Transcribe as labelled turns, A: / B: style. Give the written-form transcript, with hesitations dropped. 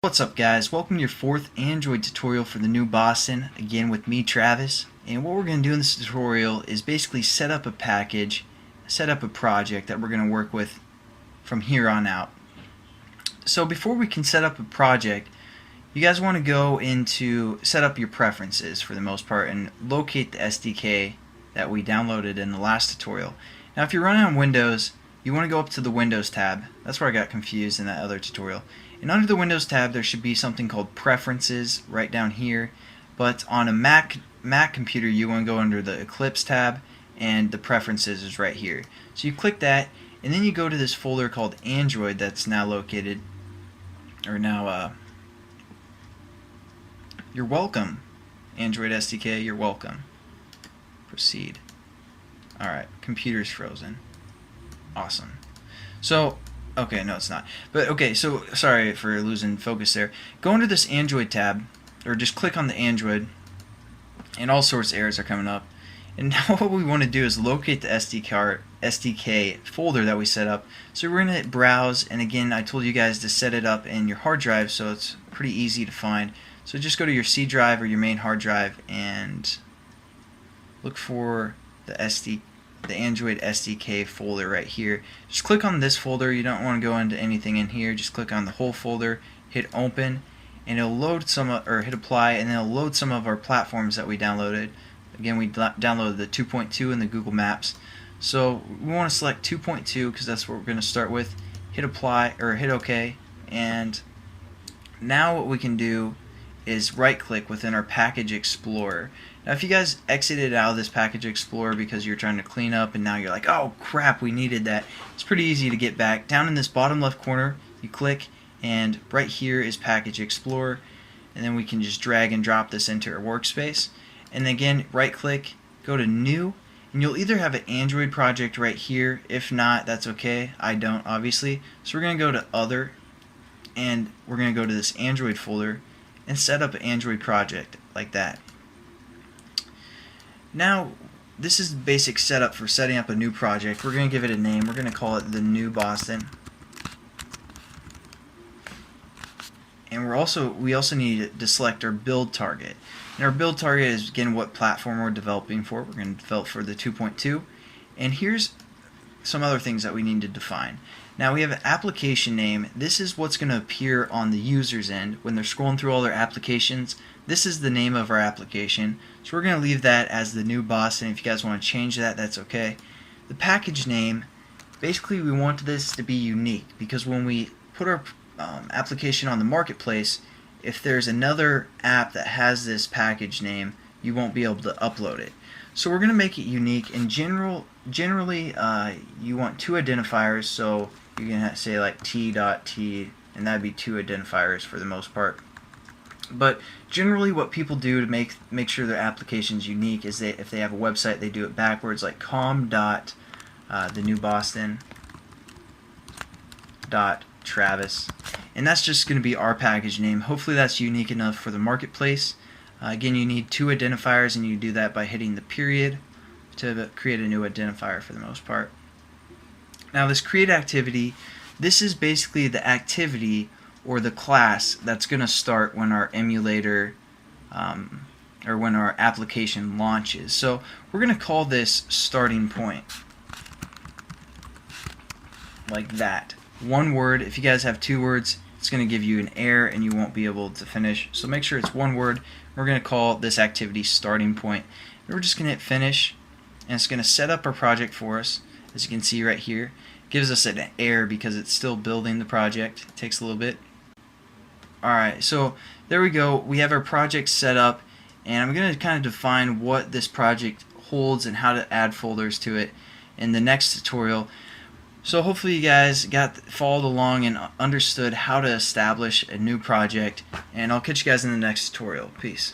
A: What's up guys, welcome to your fourth Android tutorial for the new Boston, again with me Travis. And what we're going to do in this tutorial is basically set up a package, set up a project that we're going to work with from here on out. So before we can set up a project, you guys want to go into set up your preferences for the most part and locate the SDK that we downloaded in the last tutorial. Now if you're running on Windows, you want to go up to the Windows tab. That's where I got confused in that other tutorial. And under the Windows tab there should be something called Preferences right down here. But on a Mac computer you want to go under the Eclipse tab, and the Preferences is right here. So you click that and then you go to this folder called Android that's now located, or now you're welcome. Android SDK, you're welcome. Proceed. Alright, computer's frozen. Awesome. So, okay, no it's not. But okay, so sorry for losing focus there. Go into this Android tab, or just click on the Android, and all sorts of errors are coming up. And now what we want to do is locate the SDK folder that we set up. So we're going to hit browse, and again I told you guys to set it up in your hard drive so it's pretty easy to find. So just go to your C drive or your main hard drive and look for the Android SDK folder right here. Just click on this folder. You don't want to go into anything in here. Just click on the whole folder, hit open, and it'll load some, or hit apply, and then it'll load some of our platforms that we downloaded. Again, we downloaded the 2.2 and the Google Maps. So we want to select 2.2 because that's what we're going to start with. Hit apply, or hit OK, and now what we can do is right click within our Package Explorer. Now if you guys exited out of this Package Explorer because you're trying to clean up and now you're like, oh crap, we needed that, it's pretty easy to get back. Down in this bottom left corner you click, and right here is Package Explorer, and then we can just drag and drop this into our workspace. And again, right click, go to new, and you'll either have an Android project right here. If not, that's okay, I don't obviously. So we're going to go to other, and we're going to go to this Android folder and set up an Android project like that. Now this is the basic setup for setting up a new project. We're going to give it a name. We're going to call it the new Boston. And we also need to select our build target. And our build target is again what platform we're developing for. We're going to develop for the 2.2. And here's some other things that we need to define. Now we have an application name. This is what's going to appear on the user's end when they're scrolling through all their applications. This is the name of our application. So we're going to leave that as the new Boston. If you guys want to change that, that's okay. The package name, basically we want this to be unique because when we put our application on the marketplace, if there's another app that has this package name, you won't be able to upload it. So we're going to make it unique. In generally you want two identifiers, so you're going to say like t.t, and that'd be two identifiers for the most part. But generally what people do to make sure their application's unique is if they have a website, they do it backwards, like com.thenewboston.travis, and that's just going to be our package name. Hopefully that's unique enough for the marketplace. Again, you need two identifiers, and you do that by hitting the period to create a new identifier for the most part. Now this create activity, this is basically the activity or the class that's going to start when our emulator or when our application launches. So we're going to call this starting point, like that. One word. If you guys have two words, it's going to give you an error and you won't be able to finish. So make sure it's one word. We're going to call this activity starting point. And we're just going to hit finish, and it's going to set up our project for us. As you can see right here, it gives us an error because it's still building the project. It takes a little bit. Alright, so there we go. We have our project set up, and I'm going to kind of define what this project holds and how to add folders to it in the next tutorial. So hopefully you guys followed along and understood how to establish a new project, and I'll catch you guys in the next tutorial. Peace.